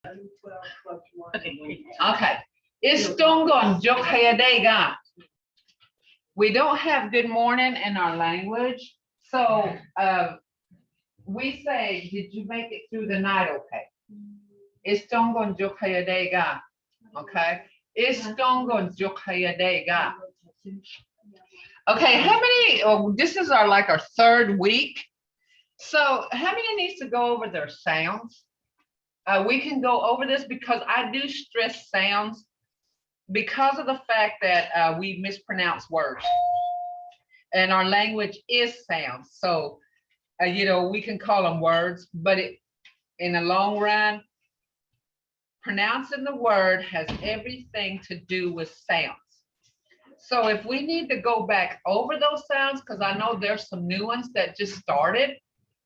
Okay. Okay. Istongon jokhayadega. We don't have good morning in our language. So we say, did you make it through the night okay? Istongon jokhayadega. Okay. Istongon jokhayadega. Okay, how many, oh, this is our like our third week. So how many needs to go over their sounds? We can go over this because I do stress sounds because of the fact that we mispronounce words and our language is sounds. So, we can call them words, but in the long run, pronouncing the word has everything to do with sounds. So if we need to go back over those sounds, because I know there's some new ones that just started,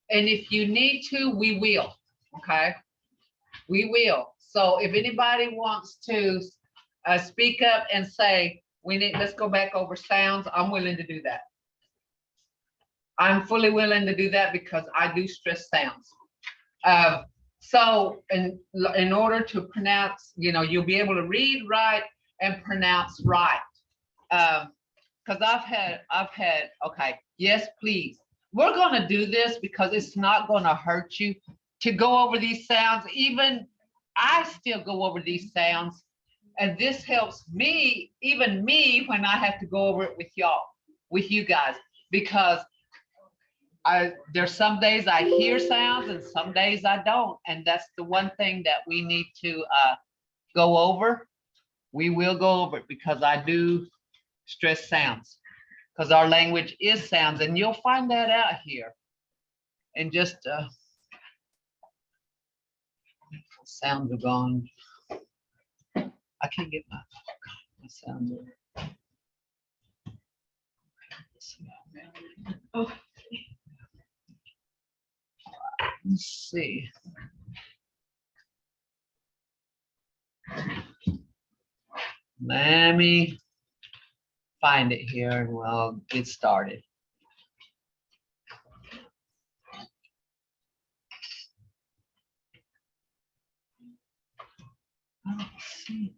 and if you need to, we will, okay? We will. So if anybody wants to speak up and say, let's go back over sounds, I'm willing to do that. I'm fully willing to do that because I do stress sounds. So in order to pronounce, you'll be able to read right and pronounce right. Because I've had, okay, yes, please. We're gonna do this because it's not gonna hurt you to go over these sounds. Even I still go over these sounds, and this helps me, even me, when I have to go over it with y'all, with you guys, because there's some days I hear sounds and some days I don't, and that's the one thing that we need to go over. We will go over it because I do stress sounds, because our language is sounds, and you'll find that out here. And just sounds are gone. I can't get my sounds. Oh. Let's see. Let me find it here and we'll get started. Let's see.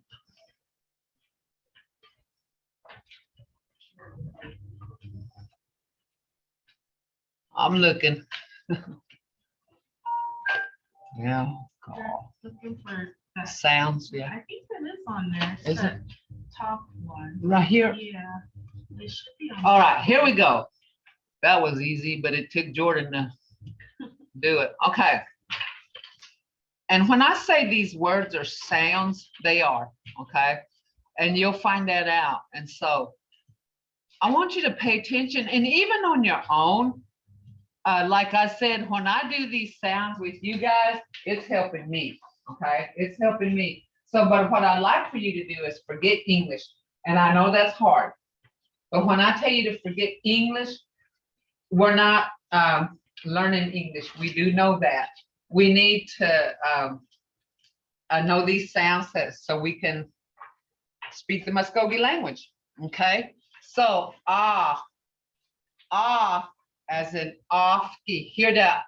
I'm looking. Yeah. Looking for that. Sounds, yeah. I think it is on there. Is it? Top one. Right here? Yeah. It should be on. All right, here we go. That was easy, but it took Jordan to do it. Okay. And when I say these words are sounds, they are, okay? And you'll find that out. And so I want you to pay attention, and even on your own, like I said, when I do these sounds with you guys, it's helping me, okay? It's helping me. So, but what I like for you to do is forget English. And I know that's hard. But when I tell you to forget English, we're not learning English. We do know that. We need to know these sounds so we can speak the Mvskoke language, okay? So, as in ofki. Hear that?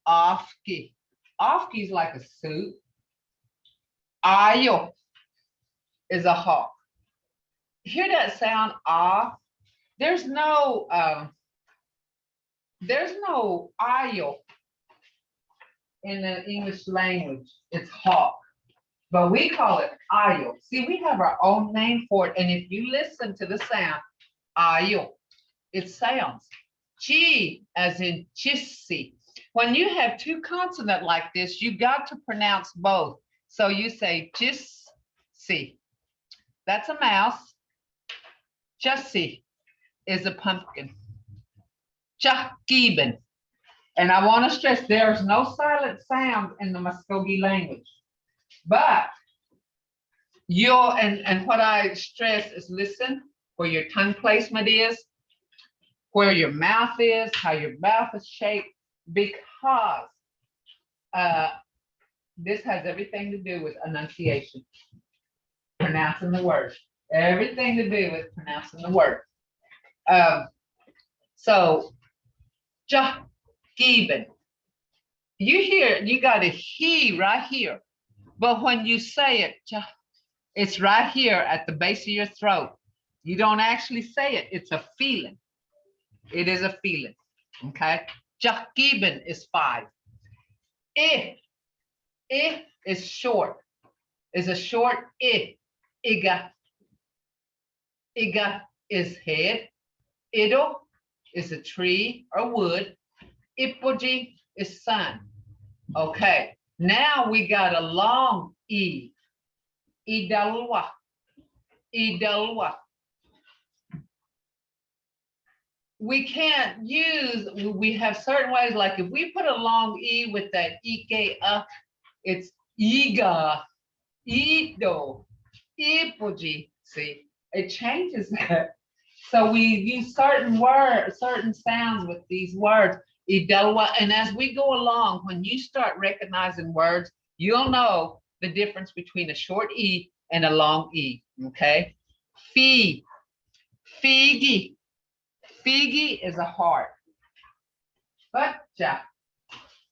Ofki. Ofki is like a suit. Ayo is a hawk. Hear that sound? There's no ayo in the English language. It's hawk, but we call it ayo. See, we have our own name for it, and if you listen to the sound ayo, it sounds chi, as in chissy. When you have two consonants like this, you got to pronounce both. So you say chissy. That's a mouse. Chussi is a pumpkin. Chakibin. And I want to stress there's no silent sound in the Mvskoke language. But and what I stress is listen where your tongue placement is, where your mouth is, how your mouth is shaped, because this has everything to do with enunciation, pronouncing the word. Everything to do with pronouncing the word. So, ja, giben. You hear, you got a he right here. But when you say it, it's right here at the base of your throat. You don't actually say it. It's a feeling. It is a feeling. Okay. Jakiben is 5. I is short. Is a short I. Iga. Iga is head. Ido is a tree or wood. Ipoji is sun. Okay. Now we got a long E. Idalwa. Idalwa. We can't use, we have certain ways, like if we put a long E with that Ike it's Iga, Ido, Ipoji. See, it changes that. So we use certain words, certain sounds with these words. Idalwa. And as we go along, when you start recognizing words, you'll know the difference between a short E and a long E. Okay. Fee, Figi. Figi is a heart. Butcha.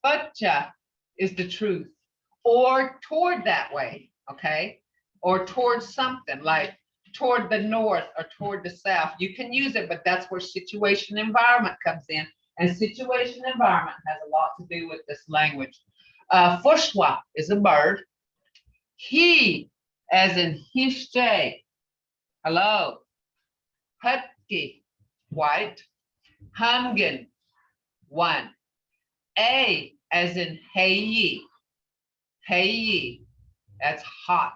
Butcha is the truth. Or toward that way. Okay. Or towards something like toward the north or toward the south. You can use it, but that's where situation environment comes in. And situation environment has a lot to do with this language. Fushwa is a bird. He, as in hishte. Hello. Hutki, white. Humgen, 1. A, as in hey, hey, that's hot.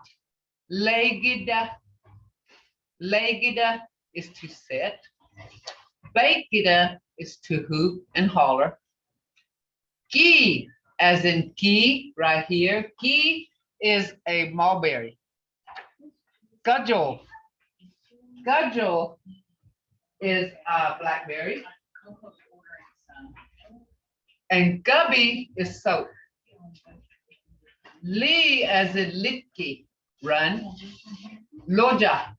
Legida, legida is to sit. Bakida is to hoop and holler. Ki, as in key, right here. Ki is a mulberry. Gudgel, gudgel is a blackberry. And gubby is soap. Lee as in litki, run. Loja.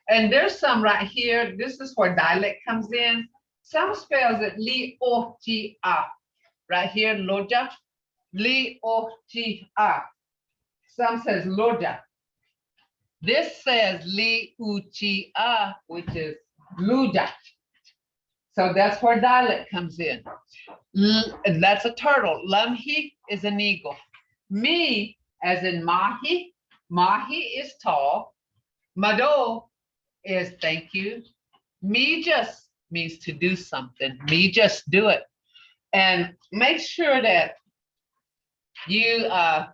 And there's some right here. This is where dialect comes in. Some spells it li o t a. Right here, loja. Li o t a. Some says loja. This says li u chi a, which is luja. So that's where dialect comes in. That's a turtle. Lumhi is an eagle. Me, as in mahi. Mahi is tall. Mado is thank you. Me just means to do something. Me just do it. And make sure that you, and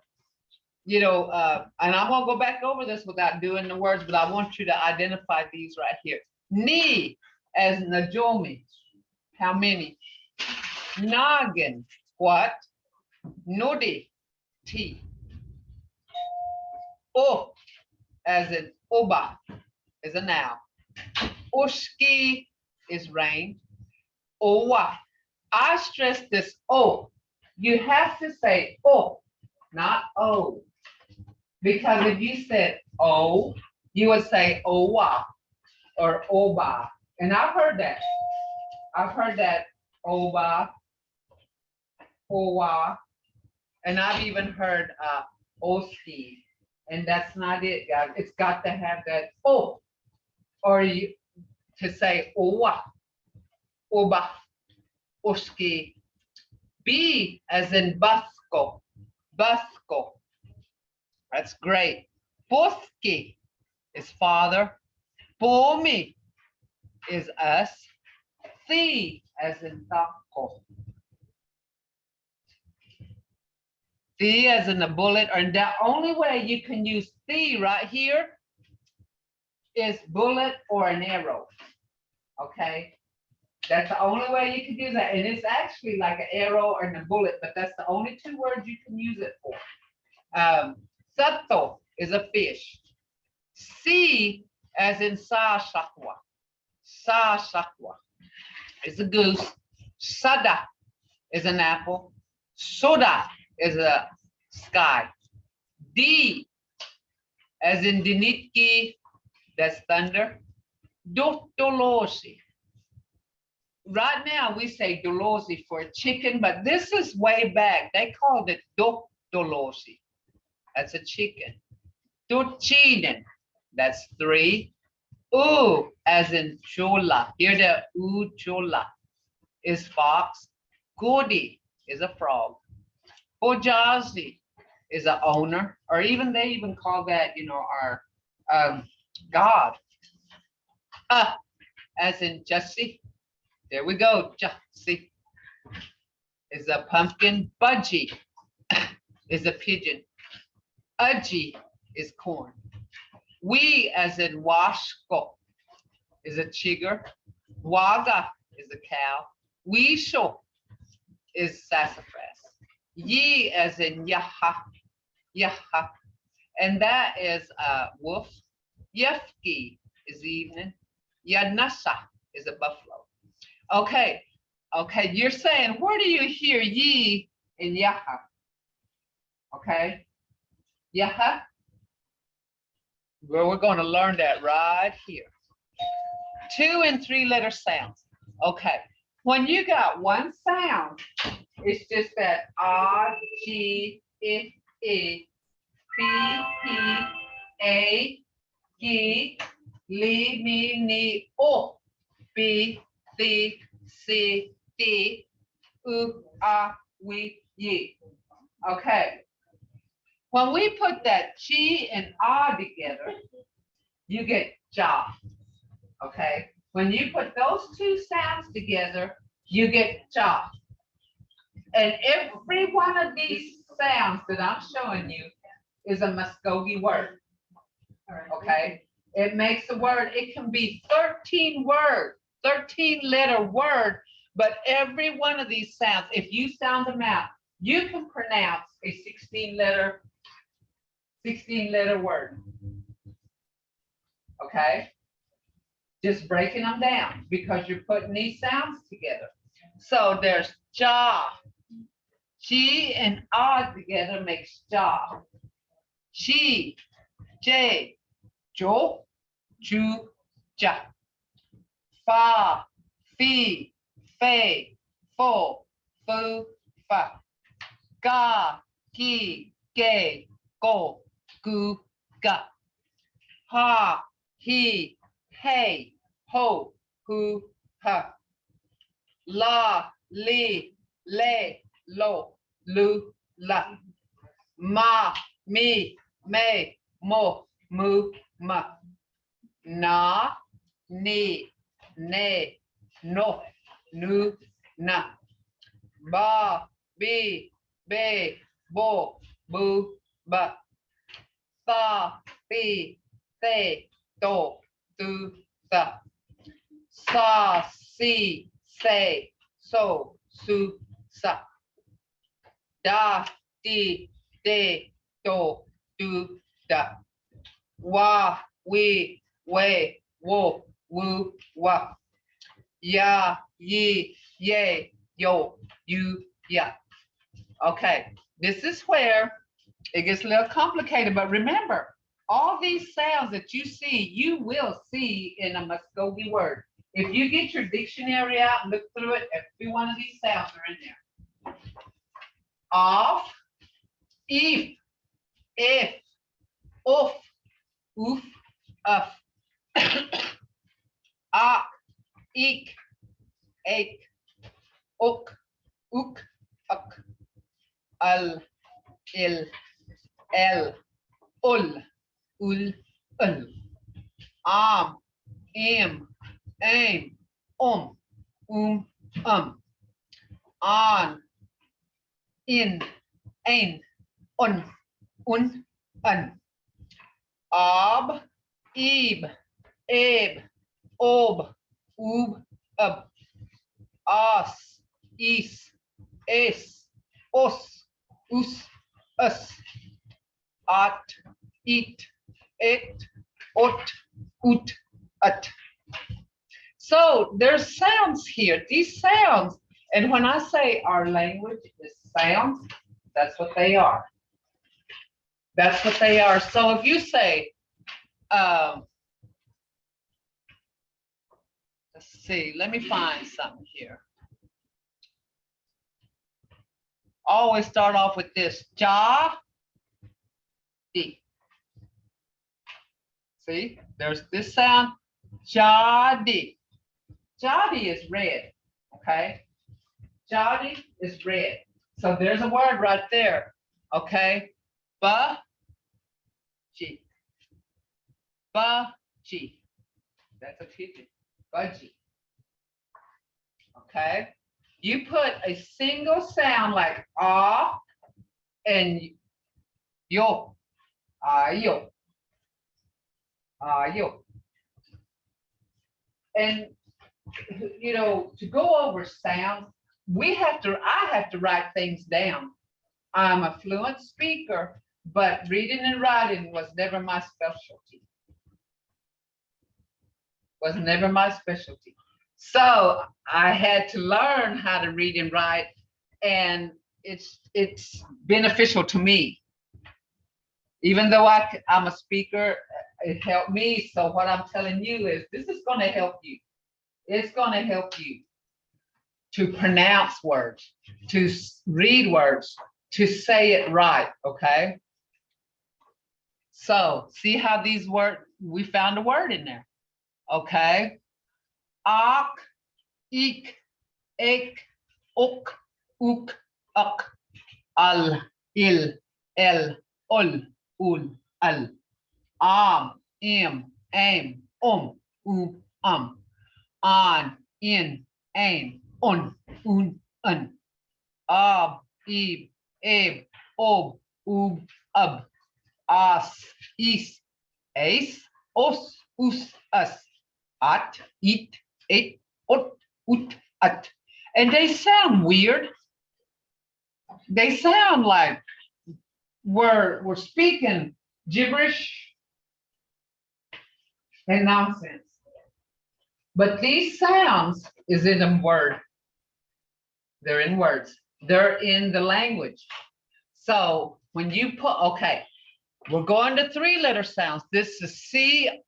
I'm gonna go back over this without doing the words, but I want you to identify these right here. Ni, as Najomi, how many? Noggin, what? Nodi, tea. O, as in oba, is a noun. Ushki is rain. Owa. I stress this O. You have to say O, not O. Because if you said O, you would say Owa or Oba. And I've heard that. I've heard that Oba, Owa, and I've even heard Oski. And that's not it, guys. It's got to have that O. Or you to say Owa, Oba, Oski. B as in Basco, Basco. That's great. Boski is father. Bomi is us. Si as in taco. Si as in a bullet. And the only way you can use si right here is bullet or an arrow. Okay. That's the only way you can do that. And it's actually like an arrow or a bullet, but that's the only 2 words you can use it for. Sato is a fish. Si as in sa shakwa. Sa shakwa is a goose. Sada is an apple. Soda is a sky. D as in dinitki, that's thunder. Dotolosi. Right now we say dolosi for chicken, but this is way back. They called it dolosi. That's a chicken. Tuchinen, that's 3. U, as in chola. Here the u chola is fox. Godi is a frog. Ojazi is a owner, or even they even call that, our God. As in Jussie. There we go. Jussie is a pumpkin. Budgie is a pigeon. Udgy is corn. We, as in Washko, is a chigger. Waga is a cow. Weesho is sassafras. Ye, as in Yaha, Yaha, and that is a wolf. Yefki is evening. Yanasa is a buffalo. Okay, okay, you're saying, where do you hear ye in Yaha? Okay, Yaha. Well, we're going to learn that right here. 2 and 3 letter sounds. Okay, when you got one sound, it's just that R, G, I, P, P, A, G, Li, Mi, Ni, O, B, C, C, D, U, A, We, Yi. Okay. When we put that G and R together, you get Ja. Okay. When you put those two sounds together, you get Ja. And every one of these sounds that I'm showing you is a Mvskoke word. Okay. It makes a word. It can be 13 words, 13 letter word, but every one of these sounds, if you sound them out, you can pronounce a 16 letter word. Okay. Just breaking them down because you're putting these sounds together. So there's Ja. G and R together makes Ja. She, J, Jo, Ju, Ja. Fa, Fi, Fe, Fo, Fu, Fa. Ga, Gi, Ge, Go, Gu, Ga. Ha, He, Hey, Ho, Hu, Ha. La, Li, Le, Lo, Lu, La. Ma, Mi, Me, Mo, Mu, Ma. Na, Ni, Ne, No, Nu, Na. Ba, Bi, Be, Bo, Bu, Ba. Sa, Fi, Se, Do, Du, Sa. Sa, Si, Se, So, Su, Sa. Da, Di, De, Do, Du, Da. Wa, We, We, Wo, Wu, Wa. Ya, Yi, Ye, Yo, You, Ya. Okay, this is where it gets a little complicated, but remember, all these sounds that you see, you will see in a Mvskoke word. If you get your dictionary out and look through it, every one of these sounds are in there. Off, if, oof, oof, uff. Ah, eek, ache, ook, ook, uk. Al, il, el, ul, ul. Am, aim, um. On, in, ein, un, un. Ob, eb, ob, ub. Os, is, os, us. At, it, ot, ut, ut. So there's sounds here, these sounds, and when I say our language is sounds, that's what they are. That's what they are. So if you say, Let's see, let me find something here. Always start off with this, ja, di. See, there's this sound, jadi. Jadi is red, okay? Jadi is red. So there's a word right there, okay? Ba, ji. Ba, ji. That's a teaching. Budgie. Okay? You put a single sound like ah and yo, yo, yo. And you know, to go over sounds, I have to write things down. I'm a fluent speaker, but reading and writing was never my specialty. Was never my specialty. So I had to learn how to read and write, and it's beneficial to me. Even though I'm a speaker, it helped me. So what I'm telling you is this is going to help you. It's going to help you to pronounce words, to read words, to say it right, okay? So see how these words, we found a word in there, okay? Ak, ik, ek, ok, uk, uk, al, il, el, ul, ul, al, im, aim, an, in, ain, un, un, ab, ib, eb, ob, ub, ub, as, is, ace, os, us, at, it, ut, at. And they sound weird. They sound like we're speaking gibberish and nonsense. But these sounds is in a word. They're in words. They're in the language. So when you put, okay, we're going to 3-letter sounds. This is C-A-G.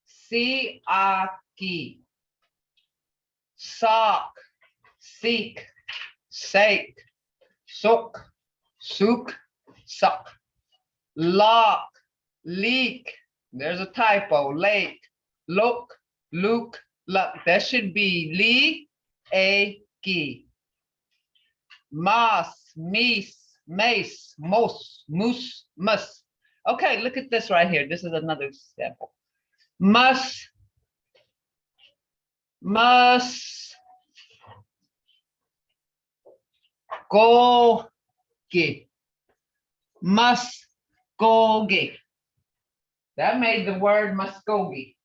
C-A-G. Sock, seek, sake, sook, sook, suck. Lock, leak. There's a typo. Lake, look, luke, luck. That should be Lee, A-G. Moss, meese, mace, mos, moose, mus. Okay, look at this right here. This is another example. Must, go, get. Must go get. That made the word Muskogee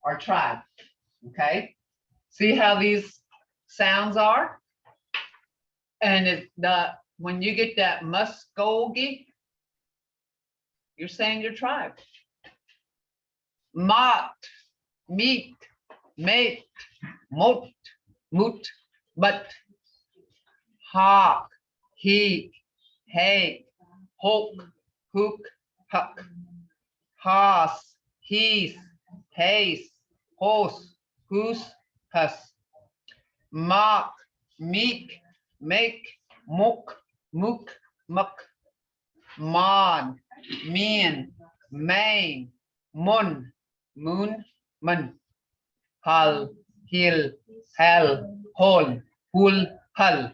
or tribe. Okay. See how these sounds are? And when you get that Muskogee, you're saying your tribe. Mott, meet, mate, moat, moot, but, hawk, heat, hay, hook, hook, huck, hoss, heath, haze, hose, goose, huss, mock, meek, make, mook, mook, muck, mon, mean, main, mun, moon, mun, hull, hill, hell, hole, hull, hull,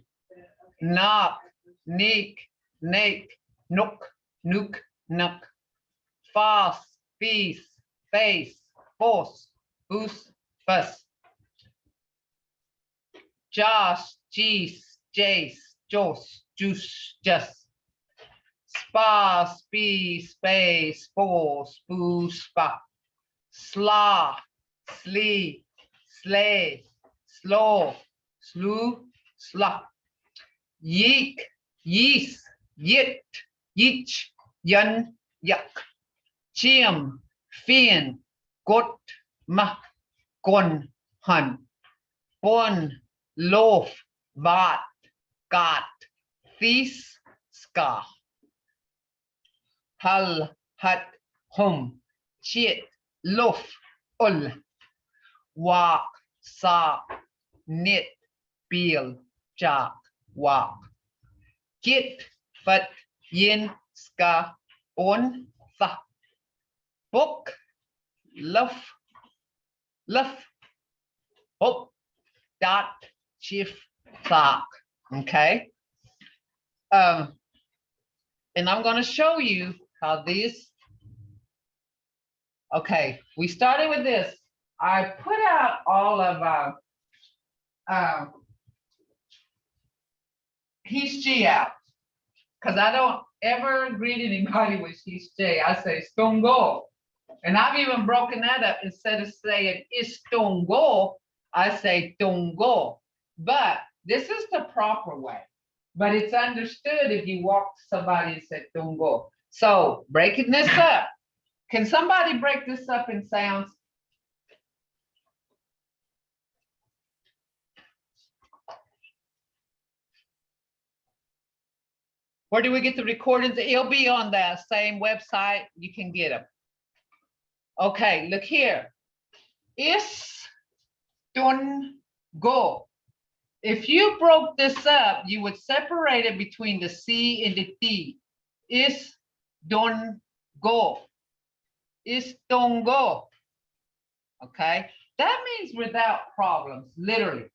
knock, neek, nake, nook, nook, nuck, fast, feast, face, force, goose, fuss, josh, geese, jace, joss, juice, just, spa, spee, space, spore, spoo, spa, slaw, slee, slay, slow, slew, slop, yeek, yeast, yit, yeech, yun, yuck, chim, fin, got, muck, gon, hun, bon, loaf, vat, got, feast, scar, hull, hut, hum, chit, loaf, ul, walk, sock, knit, peel, jock, walk. Get, fat, yin, ska, on, fa. Book, luff, luff, hop, dot, chief, sock. Okay. And I'm going to show you how these. Okay, we started with this. I put out all of he's G out because I don't ever greet anybody with he's J. I say stongo. And I've even broken that up. Instead of saying istongo, I say tongo. But this is the proper way. But it's understood if you walk to somebody and say tongo. So breaking this up. Can somebody break this up in sounds? Where do we get the recordings? It'll be on the same website. You can get them. Okay, look here. Is, dun, go. If you broke this up, you would separate it between the C and the D. Is, dun, go. Is, dun, go. Okay, that means without problems, literally.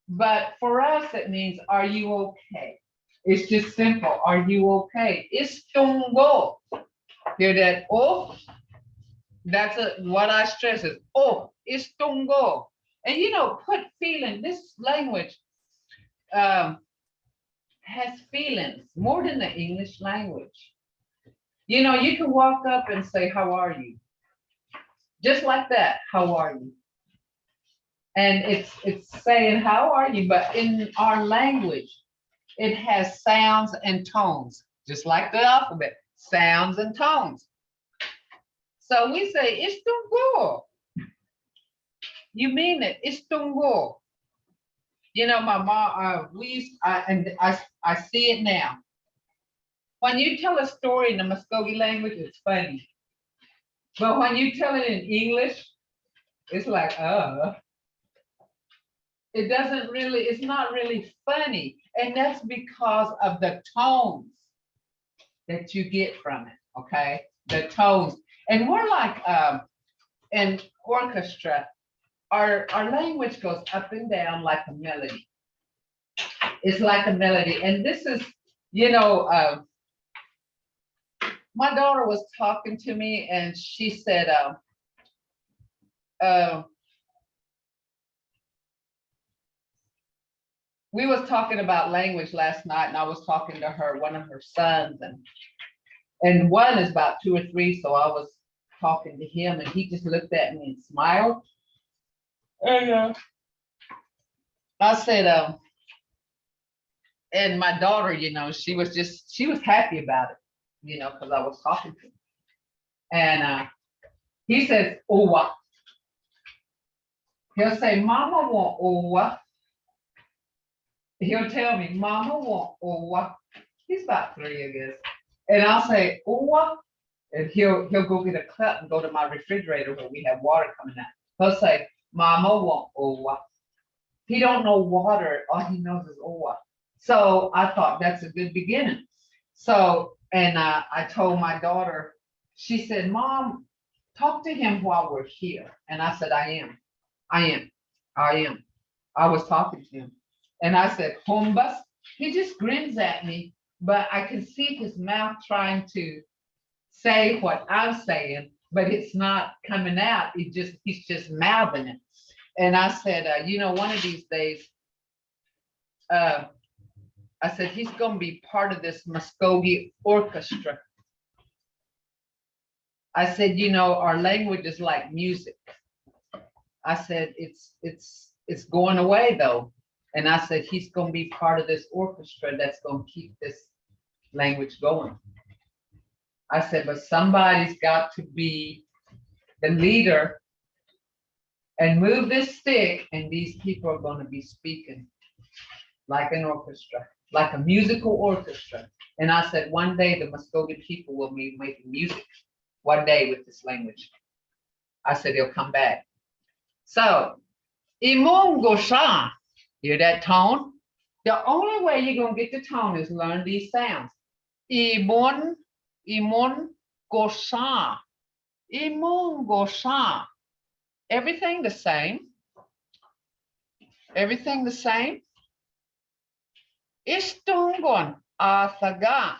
But for us, it means, are you okay? It's just simple. Are you okay? Is, dun, go. Hear that? Oh, that's what I stress is, oh, it's tongo. And you know, put feeling, this language has feelings more than the English language. You know, you can walk up and say, how are you? Just like that, how are you? And it's saying, how are you? But in our language, it has sounds and tones, just like the alphabet, sounds and tones. So we say, it's tungo. You mean it, it's tungo. You know, my mom, I see it now. When you tell a story in the Mvskoke language, it's funny. But when you tell it in English, it's like, it doesn't really, it's not really funny. And that's because of the tones that you get from it, okay? The tones. And we're like an orchestra. Our language goes up and down like a melody. It's like a melody. And this is, you know, my daughter was talking to me and she said, we was talking about language last night and I was talking to her, one of her sons, and one is about 2 or 3. So I was talking to him and he just looked at me and smiled. And I said, and my daughter, you know, she was happy about it, you know, because I was talking to him. And he says, owa. He'll say, Mama want owa. He'll tell me, Mama want owa. He's about 3, I guess. And I'll say, owa. And he'll go get a cup and go to my refrigerator where we have water coming out. He'll say, Mama want owa. He don't know water, all he knows is owa. So I thought that's a good beginning. So, and I told my daughter, she said, Mom, talk to him while we're here. And I said, I am. I was talking to him. And I said, Hombus. He just grins at me, but I can see his mouth trying to say what I'm saying, but it's not coming out. He's just mouthing it. And I said, you know, one of these days, I said, he's going to be part of this Mvskoke orchestra. I said, you know, our language is like music. I said, it's going away though. And I said, he's going to be part of this orchestra that's going to keep this language going. I said, but somebody's got to be the leader and move this stick, and these people are going to be speaking like an orchestra, like a musical orchestra. And I said, one day the Mvskoke people will be making music one day with this language. I said, they'll come back. So, imong gosa. Hear that tone? The only way you're gonna get the tone is learn these sounds. Imon gosa. Imon gosa. Everything the same. Everything the same. Istungon athaga.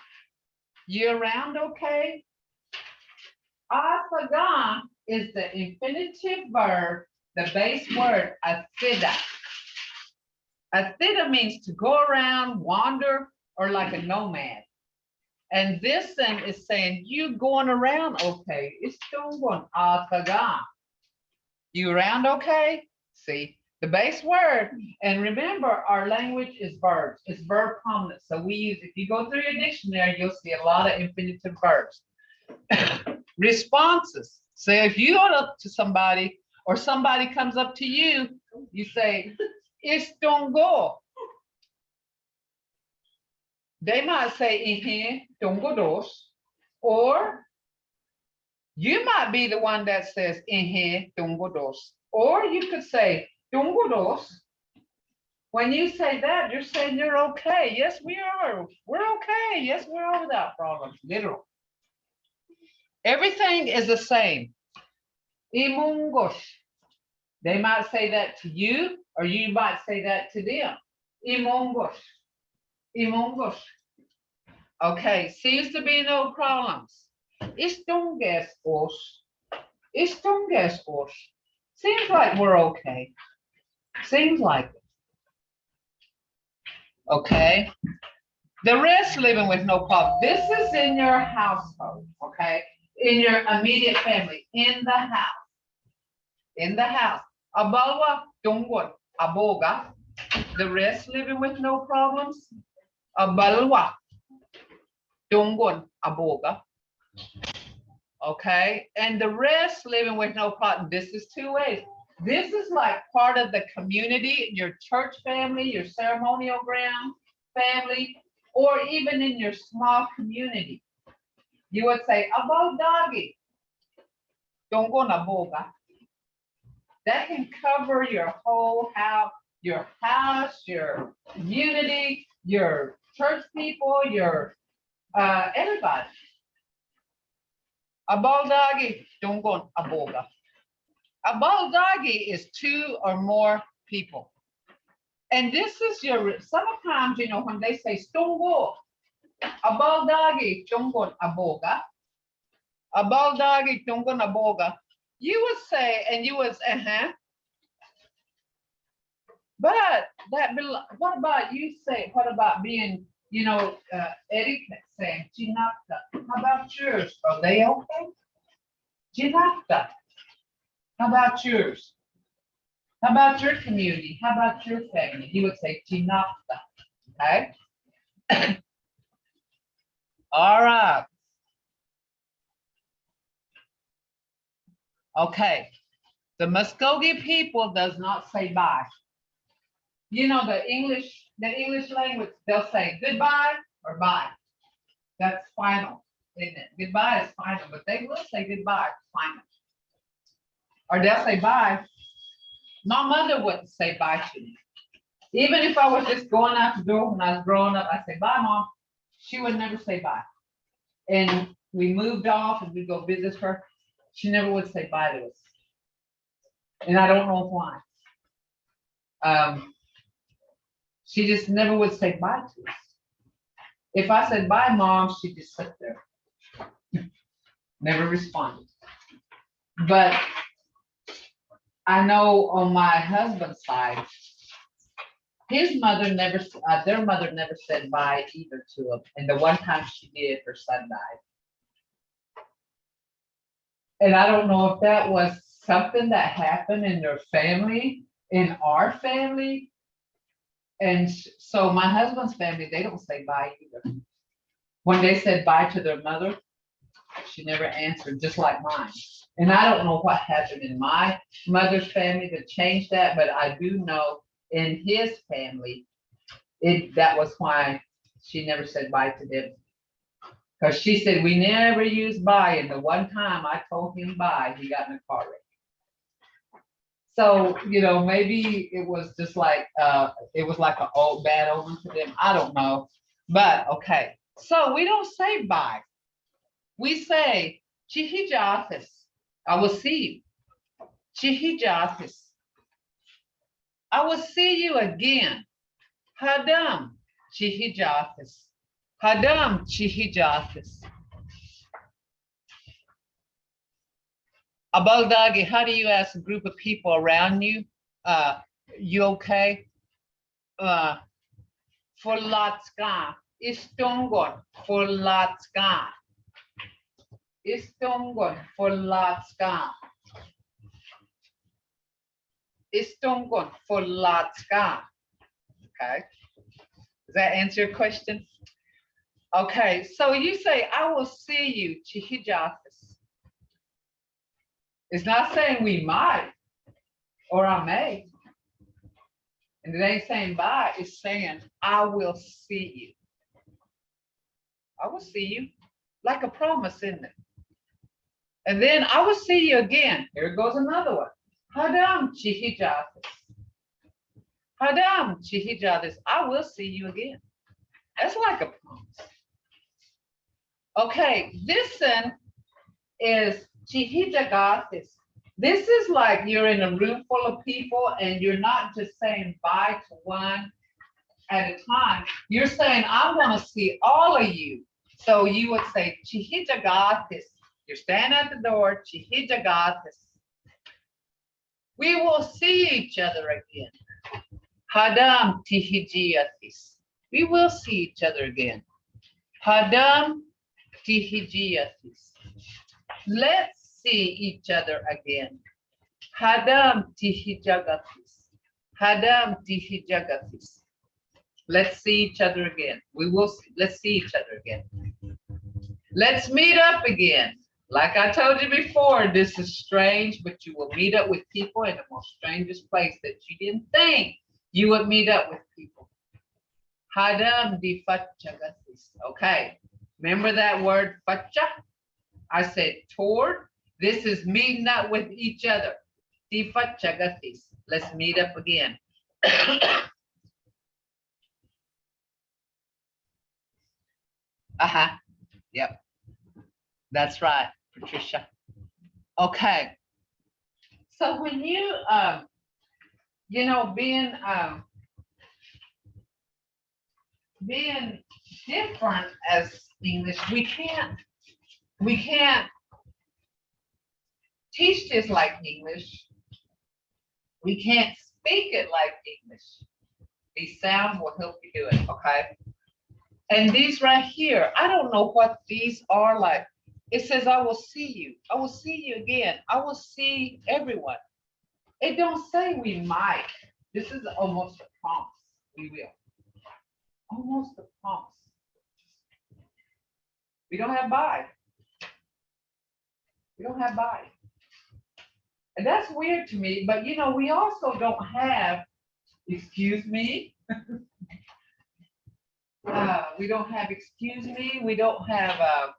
Year round, okay? Athaga is the infinitive verb, the base word athida. Athida means to go around, wander, or like a nomad. And this then is saying you going around okay. Istungon athaga. You around okay? See, the base word, and remember our language is verbs. It's verb prominent. So we use, if you go through your dictionary, you'll see a lot of infinitive verbs. Responses. So if you go up to somebody or somebody comes up to you, you say, Istungo. They might say, tungo dos, or you might be the one that says, tungo dos. Or you could say, tungo dos. When you say that, you're saying you're okay. Yes, we are. We're okay. Yes, we're over that problem. Literal. Everything is the same. Imungos. They might say that to you, or you might say that to them. Imungos. Imungos. Okay, seems to be no problems. Istunges os. Istunges os. Seems like we're okay. Seems like it. Okay. The rest living with no problem. This is in your household, okay? In your immediate family, in the house. In the house. Abalwa tungon aboga. The rest living with no problems. Abalwa tungon aboga. Okay, and the rest living with no problem. This is two ways. This is like part of the community, your church family, your ceremonial ground family, or even in your small community. You would say, about doggy, don't go na boga. That can cover your whole house, your community, your church people, your everybody. A baldagi, don't go a boga. A baldagi is two or more people. And this is your, sometimes, you know, when they say stongo, a baldagi, tongon a boga. A baldagi, tongon a boga. You would say, and you would, but that, what about you say, what about being, you know, etiquette saying, Ginata, how about yours? Are they okay? Ginata, how about yours? How about your community? How about your family? You would say Ginata, okay? All right. Okay. The Mvskoke people does not say bye. You know, the English language, they'll say goodbye or bye. That's final, isn't it? Goodbye is final, but they will say goodbye, final. Or they'll say bye. My mother wouldn't say bye to me. Even if I was just going out the door when I was growing up, I'd say, bye, Mom. She would never say bye. And we moved off and we'd go visit her. She never would say bye to us. And I don't know why. She just never would say bye to us. If I said bye, Mom, she'd just sit there. Never responded. But I know on my husband's side, his mother never, their mother never said bye either to him. And the one time she did, her son died. And I don't know if that was something that happened in their family, in our family. And so my husband's family, they don't say bye either. When they said bye to their mother, she never answered, just like mine. And I don't know what happened in my mother's family to change that, but I do know in his family, that was why she never said bye to them. Because she said, we never use bye. And the one time I told him bye, he got in a car wreck. So, maybe it was just like, it was like an old bad omen to them. I don't know. But okay. So we don't say bye. We say, Chihijathis. I will see you. Chihijathis. I will see you again. Hadam Chihijathis. Hadam Chihijathis. Abaldagi, how do you ask a group of people around you? You okay? Forlatska. Istongon. Forlatska. Istongon. Forlatska. Istongon. Forlatska. Okay. Does that answer your question? Okay, so you say, I will see you, Chihijathis. It's not saying we might or I may. And it ain't saying bye, it's saying, I will see you. I will see you. Like a promise, isn't it? And then I will see you again. Here goes another one. Hadam Chihijathis. Hadam Chihijathis. I will see you again. That's like a promise. Okay, this one is Chihijagathis. This is like you're in a room full of people and you're not just saying bye to one at a time. You're saying, I'm going to see all of you. So you would say Chihijagathis. You're standing at the door, Chihijagathis. We will see each other again. Hadam Tihijiathis. We will see each other again. Hadam Tihijiathis. Let's see each other again. Hadam Tihijagathis. Hadam Tihijagathis. Let's see each other again. Let's see each other again. Let's meet up again. Like I told you before, this is strange, but you will meet up with people in the most strangest place that you didn't think you would meet up with people. Hadam Difachagathis. Okay. Remember that word facha? I said toward. This is meeting up with each other. Difachagathis. Let's meet up again. Yep. That's right, Patricia. Okay. So when you being different as English, we can't teach this like English. We can't speak it like English. These sounds will help you do it, okay? And these right here, I don't know what these are like. It says, I will see you. I will see you again. I will see everyone. It don't say we might. This is almost a promise. We will. Almost a promise. We don't have bye. We don't have bye. And that's weird to me, but we also don't have, excuse me. We don't have excuse me. We don't have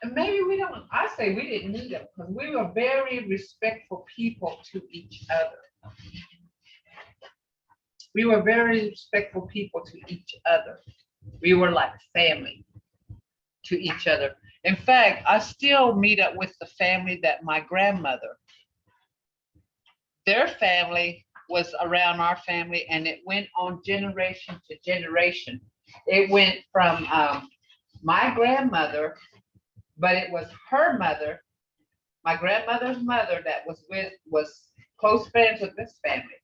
and maybe we don't. I say we didn't need them because we were very respectful people to each other. We were very respectful people to each other. We were like family to each other. In fact, I still meet up with the family that my grandmother, their family was around our family, and it went on generation to generation. It went from my grandmother, but it was her mother, my grandmother's mother, that was close friends with this family.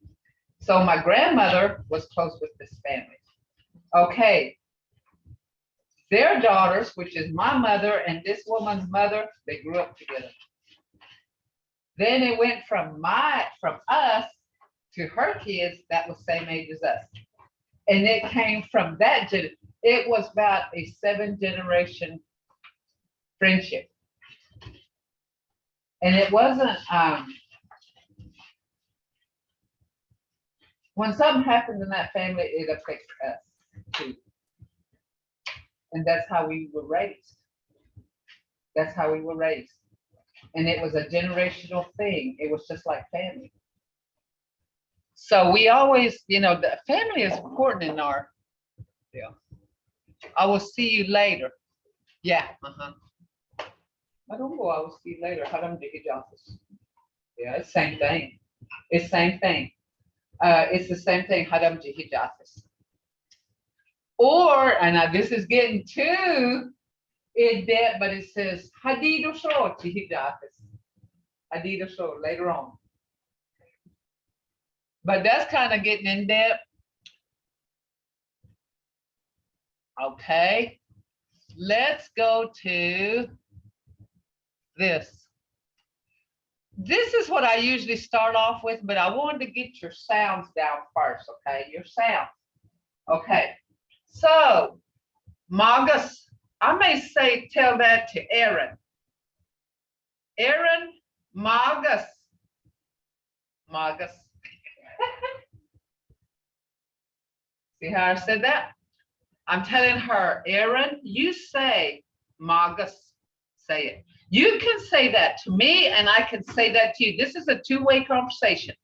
So my grandmother was close with this family. Okay. Their daughters, which is my mother and this woman's mother, they grew up together. Then it went from us to her kids that was same age as us. And it came from that, it was about a 7-generation friendship. And it wasn't, when something happens in that family, it affects us too. And that's how we were raised. That's how we were raised. and it was a generational thing. It was just like family. So we always, the family is important in our deal. I will see you later. Yeah. I don't go, I will see you later. Haram Jihijafis. Yeah, it's same thing. It's same thing. It's the same thing, Haram Jihijafis. Or, and this is getting too in depth, but it says Hadido Shor Jihijafis. Hadido Shor later on. But that's kind of getting in depth. Okay. Let's go to this. This is what I usually start off with, but I wanted to get your sounds down first, okay? Your sounds. Okay. So, Magus, I may say, tell that to Aaron. Aaron, Magus. Magus. See how I said that? I'm telling her, Aaron, you say Magus. Say it. You can say that to me, and I can say that to you. This is a two-way conversation.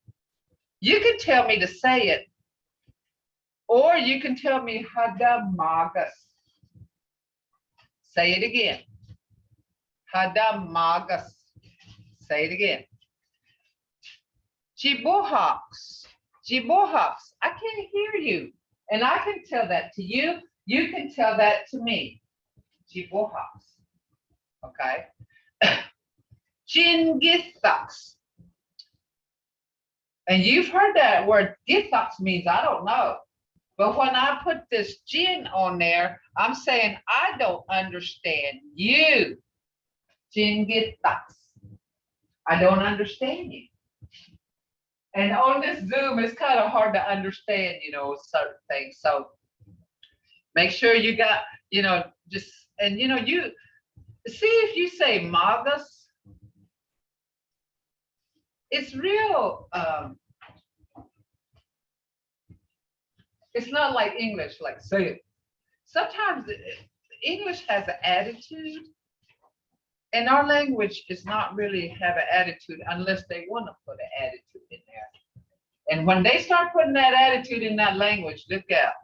You can tell me to say it, or you can tell me Hada Magus. Say it again. Hada Magus. Say it again. Jibohaks. Jibohaks. I can't hear you. And I can tell that to you. You can tell that to me. Jibohaks. Okay. Jingithaks. And you've heard that word githaks means I don't know. But when I put this jin on there, I'm saying I don't understand you. Jingithaks. I don't understand you. And on this Zoom, it's kind of hard to understand, certain things. So make sure you got, just, and you see if you say Magus, it's real, it's not like English, like say it. Sometimes English has an attitude, and our language does not really have an attitude unless they want to put an attitude in there. And when they start putting that attitude in that language, look out,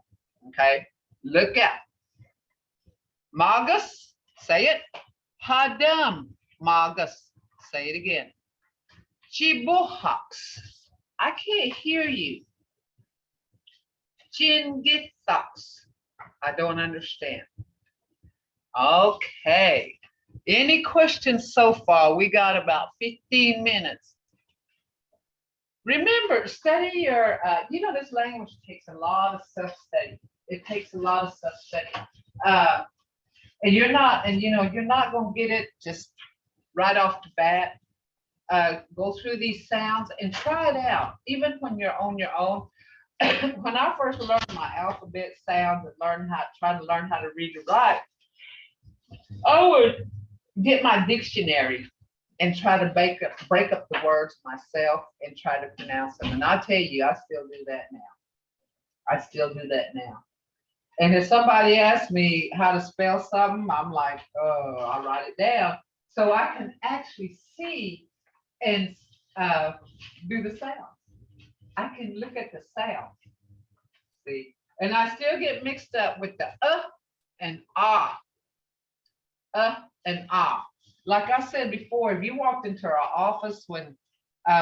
okay? Look out. Magus, say it. Hadam, Magus, say it again. Chibohaks, I can't hear you. Jingithaks, I don't understand. Okay. Any questions so far? We got about 15 minutes. Remember, study your, this language takes a lot of self-study. It takes a lot of self-study. And you're not going to get it just right off the bat. Go through these sounds and try it out, even when you're on your own. When I first learned my alphabet sounds and try to learn how to read and write, I would get my dictionary and try to break up the words myself and try to pronounce them. And I tell you, I still do that now. And if somebody asks me how to spell something, I'm like, oh, I'll write it down so I can actually see and do the sound. I can look at the sound, see, and I still get mixed up with the and ah, and ah. Like I said before, if you walked into our office when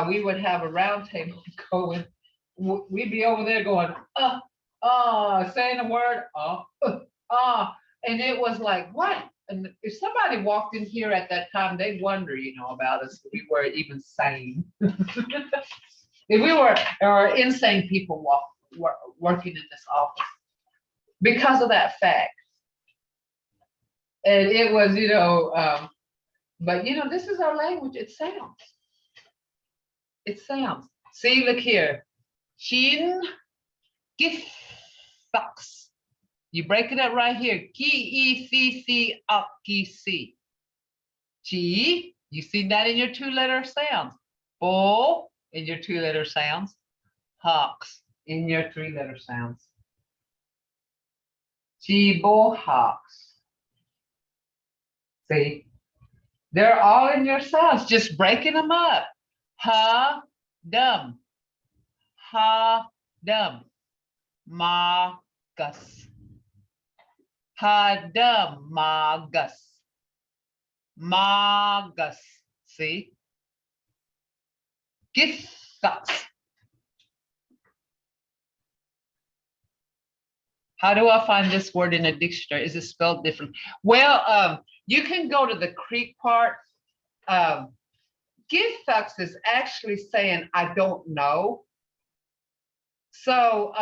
we would have a round table going, we'd be over there going saying the word and it was like, what? And if somebody walked in here at that time, they'd wonder, about us if we were even sane. If we were or insane people working in this office because of that fact. And it was, but this is our language. It sounds. It sounds. See, look here. Shin, githaks. You break it up right here. Ki-e-c-c, ak-ki-c. Chi, you see that in your two-letter sounds. Bo, in your two-letter sounds. Hawks, in your three-letter sounds. Chi-bo-hawks. See? They're all in your sounds, just breaking them up. Ha, dum, ha, dum, ma, gus. Ha, dum, ma, gus. Ma, gus. See? Gith, how do I find this word in a dictionary? Is it spelled different? Well, you can go to the Creek part. Githux is actually saying, I don't know. So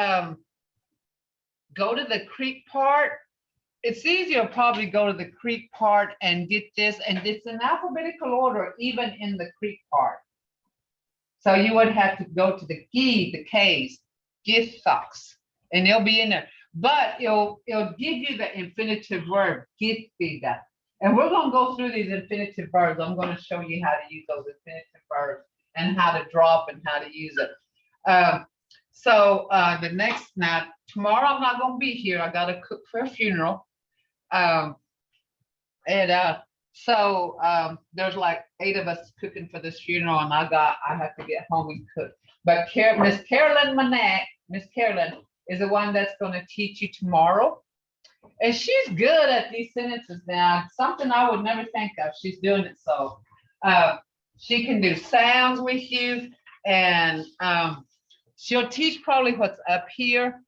go to the Creek part. It's easier probably go to the Creek part and get this, and it's in alphabetical order, even in the Creek part. So you would have to go to the the K's, Githux, and they'll be in there. But it'll give you the infinitive verb, githida. And we're going to go through these infinitive verbs. I'm going to show you how to use those infinitive verbs and how to drop and how to use it. The next, now, tomorrow I'm not going to be here. I got to cook for a funeral. There's like 8 of us cooking for this funeral, and I have to get home and cook. But Miss Carolyn Manette, Miss Carolyn is the one that's going to teach you tomorrow. And she's good at these sentences now, something I would never think of. She's doing it. So she can do sounds with you, and she'll teach probably what's up here.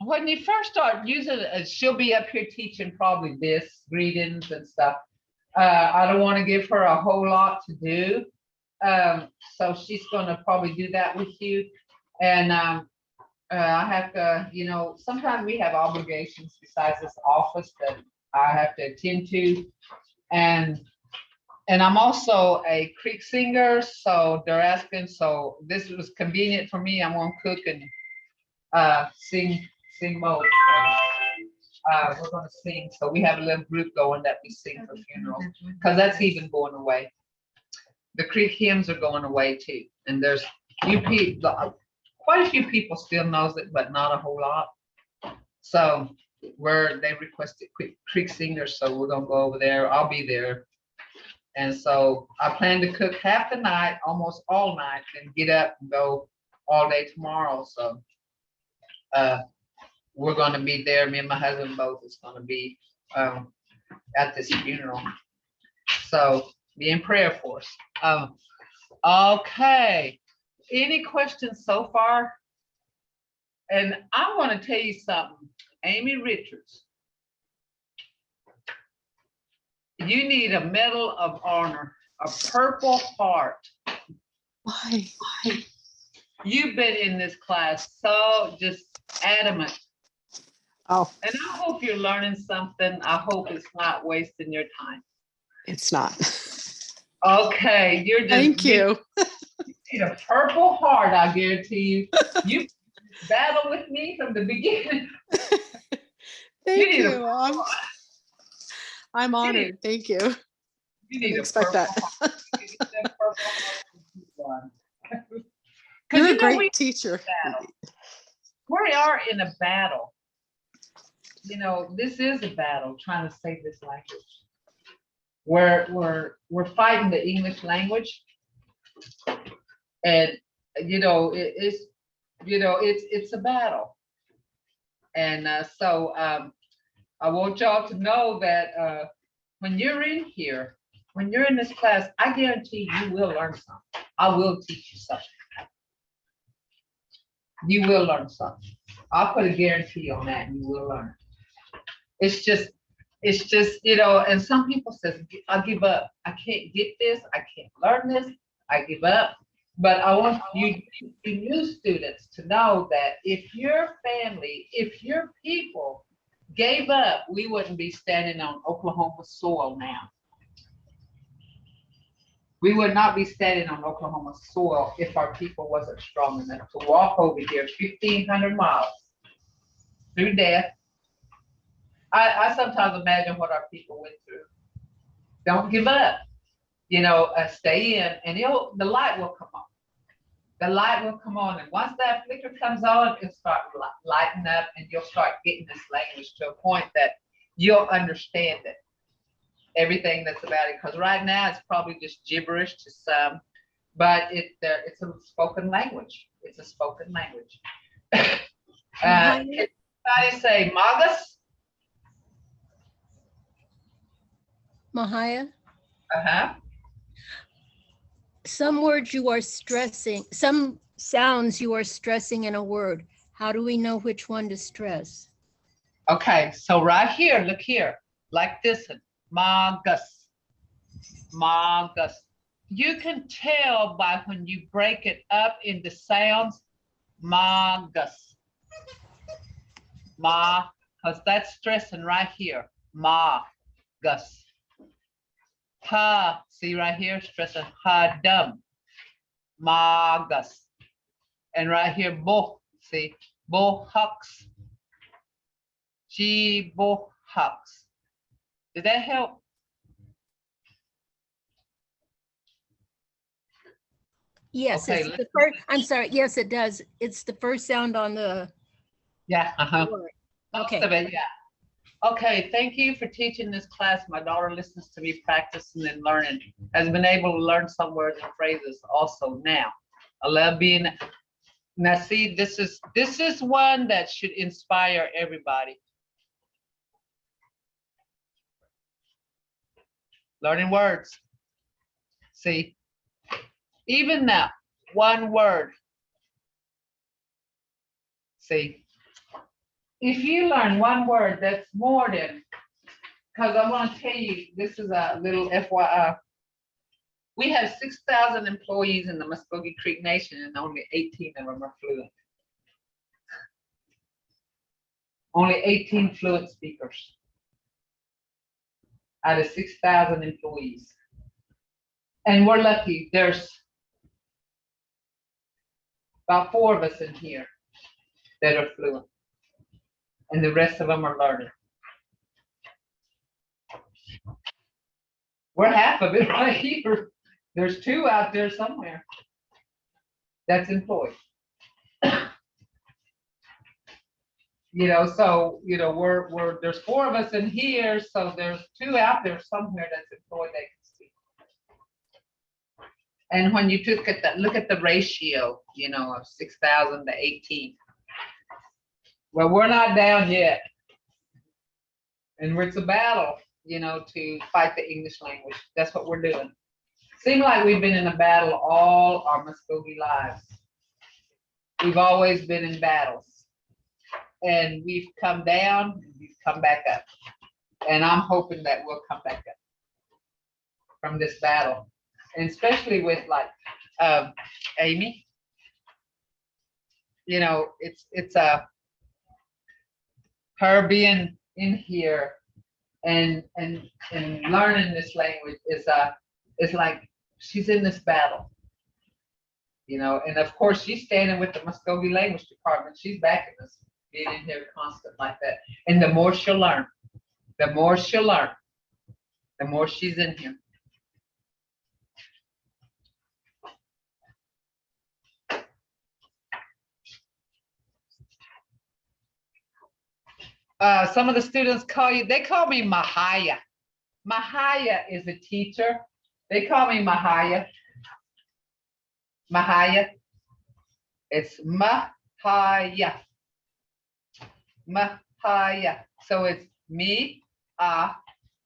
When you first start using it, she'll be up here teaching probably this, greetings and stuff. I don't want to give her a whole lot to do. So she's going to probably do that with you. And I have to, sometimes we have obligations besides this office that I have to attend to. And I'm also a Creek singer, so they're asking, so this was convenient for me. I'm going to cook and sing mode. We're going to sing. So we have a little group going that we sing for funerals, because that's even going away. The Creek hymns are going away too. And there's few people, quite a few people still knows it, but not a whole lot. So they requested Creek singers, so we're going to go over there. I'll be there. And so I plan to cook half the night, almost all night, and get up and go all day tomorrow. So we're going to be there. Me and my husband both is going to be at this funeral. So be in prayer for us. Okay. Any questions so far? And I want to tell you something. Amy Richards, you need a Medal of Honor, a Purple Heart. Why? You've been in this class so just adamant. Oh. And I hope you're learning something. I hope it's not wasting your time. It's not. Okay, you're just. Thank you. You need a Purple Heart, I guarantee you. You battle with me from the beginning. Thank you. I'm honored. Thank you. You need to expect that. You're a great teacher. We are in a battle. This is a battle trying to save this language. We're fighting the English language, and it's a battle. And so I want y'all to know that when you're in here, when you're in this class, I guarantee you will learn something. I will teach you something. You will learn something. I'll put a guarantee on that. You will learn. It's just, and some people says, I'll give up. I can't get this. I can't learn this. I give up. But I want you new students to know that if your family, if your people gave up, we wouldn't be standing on Oklahoma soil now. We would not be standing on Oklahoma soil if our people wasn't strong enough to walk over here 1,500 miles through death. I sometimes imagine what our people went through. Don't give up. Stay in, and the light will come on. the light will come on. And once that flicker comes on, it'll start lighting up and you'll start getting this language to a point that you'll understand it. Everything that's about it. Because right now it's probably just gibberish to some, but it's a spoken language. It's a spoken language. Can anybody say Magus? Mvhayv, Uh-huh. some words you are stressing, some sounds you are stressing in a word. How do we know which one to stress? Okay, so right here, look here, like this one, Magus, Magus. You can tell by when you break it up into sounds, Magus, Ma, because that's stressing right here, Magus. Ha, see right here, stressing ha dum, Magus. And right here, bo, see, bo hucks. G-bo-hux. Did that help? Yes, Okay, it's the first, I'm sorry, yes, it does. It's the first sound on the Yeah, word. most Okay. of it, yeah. Okay, thank you for teaching this class. My daughter listens to me practicing and learning, has been able to learn some words and phrases also now. I love being, now see, this is one that should inspire everybody. Learning words. See, even now, one word. See, if you learn one word, that's more than, because I want to tell you, this is a little FYI. We have 6,000 employees in the Mvskoke Creek Nation and only 18 of them are fluent. Only 18 fluent speakers out of 6,000 employees. And we're lucky, there's about 4 of us in here that are fluent. And the rest of them are learning. We're half of it right here. There's 2 out there somewhere that's employed. You know, so, you know, there's 4 of us in here, so there's 2 out there somewhere that's employed that can speak. And when you look at the ratio, you know, of 6,000 to 18. Well, we're not down yet. And it's a battle, you know, to fight the English language. That's what we're doing. Seems like we've been in a battle all our Mvskoke lives. We've always been in battles. And we've come down, and we've come back up. And I'm hoping that we'll come back up from this battle. And especially with like Amy. You know, it's her being in here and learning this language is like she's in this battle. You know, and of course she's standing with the Mvskoke language department. She's backing us, being in here constant like that. And the more she'll learn, the more she'll learn, the more she's in here. Some of the students call me Mvhayv. Mvhayv is a teacher. They call me Mvhayv. Mvhayv. It's Mvhayv. Mvhayv. So it's me,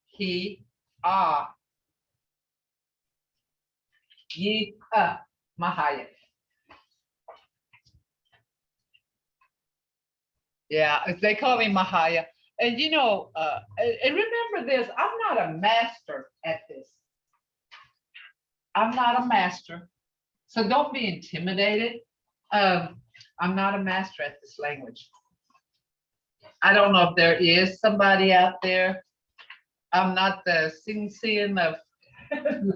he, ye, Mvhayv. Yeah, they call me Mvhayv. And you know, and remember this, I'm not a master at this. I'm not a master. So don't be intimidated. I'm not a master at this language. I don't know if there is somebody out there. I'm not the sing-seeing of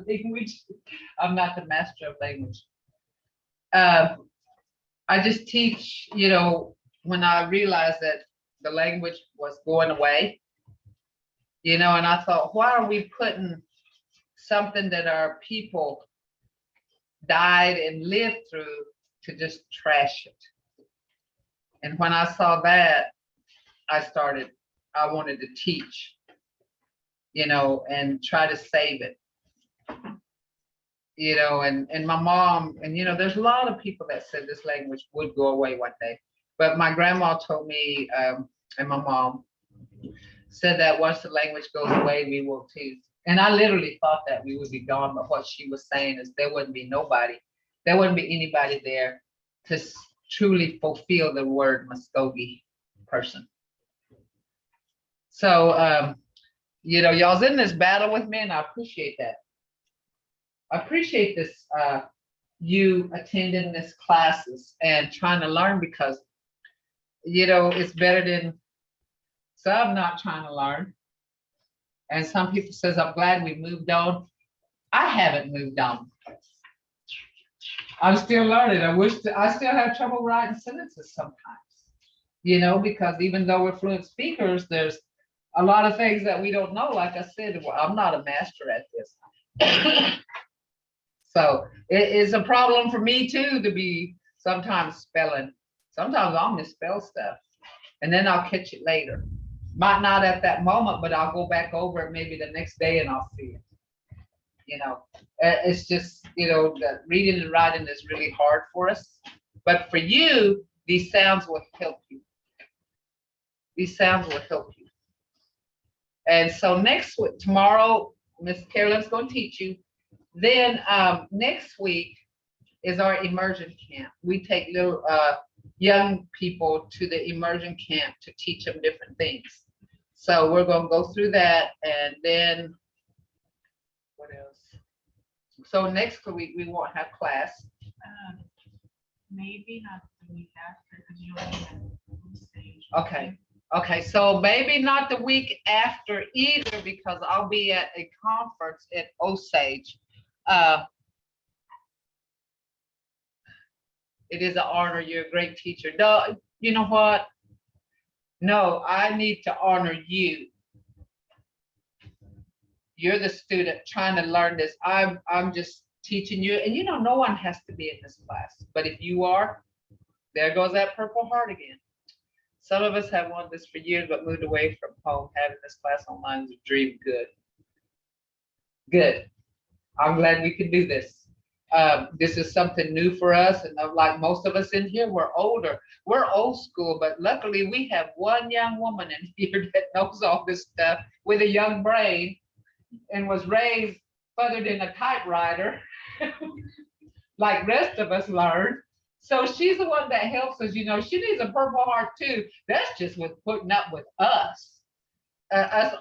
language. I'm not the master of language. I just teach, you know, when I realized that the language was going away, you know, and I thought, why are we putting something that our people died and lived through to just trash it. And when I saw that, I wanted to teach, and try to save it. And my mom, and there's a lot of people that said this language would go away one day. But my grandma told me, and my mom said that once the language goes away, we will too. And I literally thought that we would be gone, but what she was saying is there wouldn't be anybody there to truly fulfill the word Mvskoke person. So, y'all's in this battle with me, and I appreciate that. I appreciate this, you attending this classes and trying to learn, because, it's better than some not trying to learn. And some people says, I'm glad we moved on. I haven't moved on. I'm still learning. I still have trouble writing sentences sometimes, because even though we're fluent speakers, there's a lot of things that we don't know. Like I said, well, I'm not a master at this. So it is a problem for me too, to be sometimes spelling. Sometimes I'll misspell stuff and then I'll catch it later. Might not at that moment, but I'll go back over it maybe the next day and I'll see it. It's just, that reading and writing is really hard for us. But for you, these sounds will help you. These sounds will help you. And so tomorrow, Miss Carolyn's going to teach you. Then next week is our immersion camp. We take little young people to the immersion camp to teach them different things. So we're going to go through that, and then what else? So next week we won't have class. Maybe not the week after, because you already have stage. Okay, so maybe not the week after either, because I'll be at a conference at Osage. It is an honor. You're a great teacher. No, you know what? No, I need to honor you. You're the student trying to learn this. I'm just teaching you, and no one has to be in this class. But if you are, there goes that Purple Heart again. Some of us have wanted this for years, but moved away from home. Having this class online is a dream. Good. I'm glad we can do this. This is something new for us, and like most of us in here, we're older. We're old school, but luckily we have one young woman in here that knows all this stuff with a young brain and was raised further than a typewriter, like rest of us learned. So she's the one that helps us. She needs a Purple Heart too. That's just with putting up with us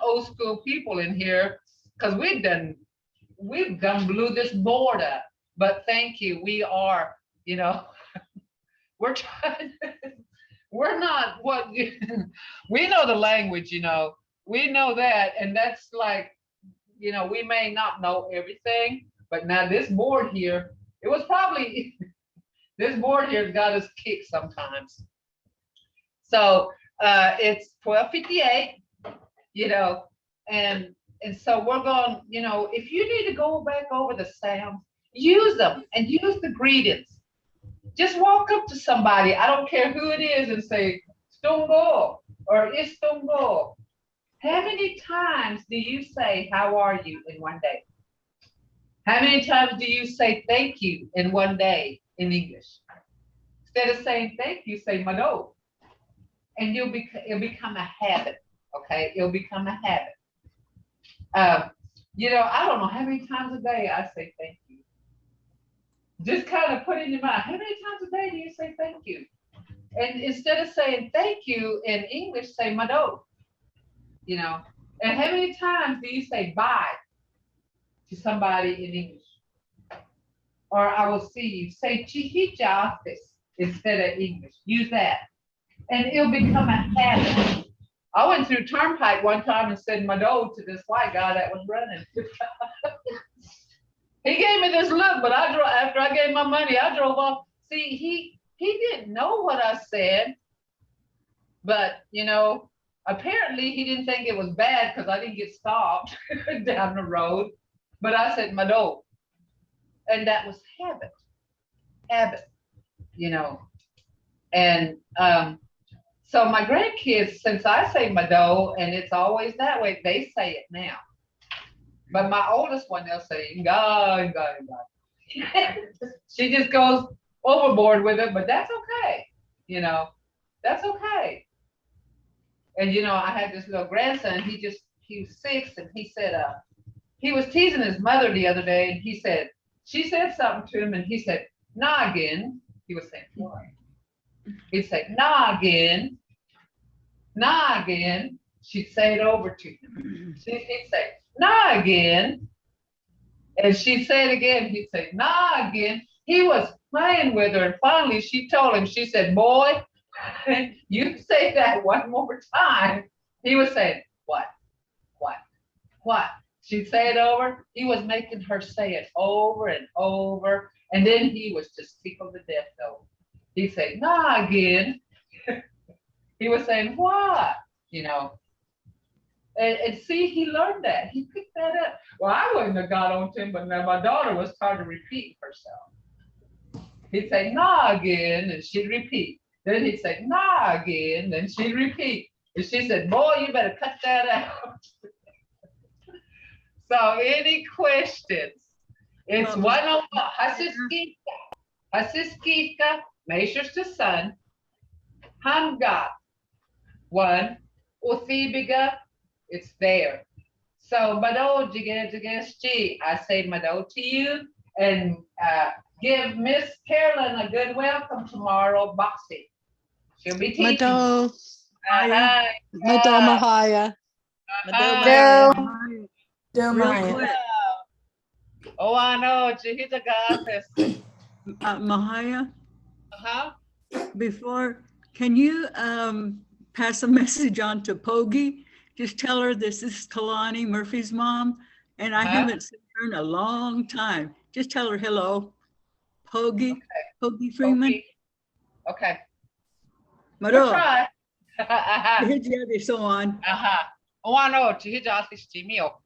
old school people in here, because we've done blew this board up. But thank you. We are, we're trying. We're not what we know the language. We know that, and that's like, we may not know everything, but now this board here, it was probably. This board here got us kicked sometimes. So it's 12:58, and so we're going, if you need to go back over the sounds, use them and use the greetings. Just walk up to somebody, I don't care who it is, and say, Stungo or Istungo. How many times do you say, how are you in one day? How many times do you say thank you in one day in English? Instead of saying thank you, say Mvto. And it'll become a habit, okay? It'll become a habit. I don't know how many times a day I say thank you. Just kind of put it in your mind, how many times a day do you say thank you? And instead of saying thank you in English, say Mvto. And how many times do you say bye to somebody in English? Or I will see you. Say chihicha instead of English. Use that. And it'll become a habit. I went through Turnpike one time and said Mvto to this white guy that was running. He gave me this look, but after I gave my money, I drove off. See, he didn't know what I said, but apparently he didn't think it was bad because I didn't get stopped down the road. But I said Mvto, and that was habit. you know, and so my grandkids, since I say Mvto, and it's always that way, they say it now. But my oldest one, they'll say God. She just goes overboard with it, but that's okay. You know, that's okay. And you know, I had this little grandson, he was 6, and he said, he was teasing his mother the other day, and he said, she said something to him, and he said, noggin. He was saying, what? He'd say, noggin. She'd say it over to him. He'd say, noggin. And she'd say it again. He'd say, noggin. He was playing with her, and finally she told him, she said, boy, you say that one more time. He was saying, what? She'd say it over. He was making her say it over and over. And then he was just tickled to death though. He'd say, noggin. He was saying, what? You know. And see, he learned that. He picked that up. Well, I wouldn't have got on to him, but now my daughter was trying to repeat herself. He'd say, noggin, and she'd repeat. Then he'd say, noggin, and she'd repeat. And she said, boy, you better cut that out. So any questions? It's 101. Hasiskika, measures the sun. Hanga, 1. Uthibiga, it's there. So Mvto Jigajigashi, I say Mvto to you, and give Miss Carolyn a good welcome tomorrow, Boxy. She'll be teaching. Mvto, Hi. Mvto Mvhayv. Real quick, Oh, I know. Jihita got this. Mvhayv, Uh-huh. before, can you pass a message on to Pogi? Just tell her this is Kalani, Murphy's mom, and I haven't seen her in a long time. Just tell her hello. Pogi, Pogi Freeman. Okay. We'll Mvto, try. hiji so on. Oh, I know. Jihita Mio.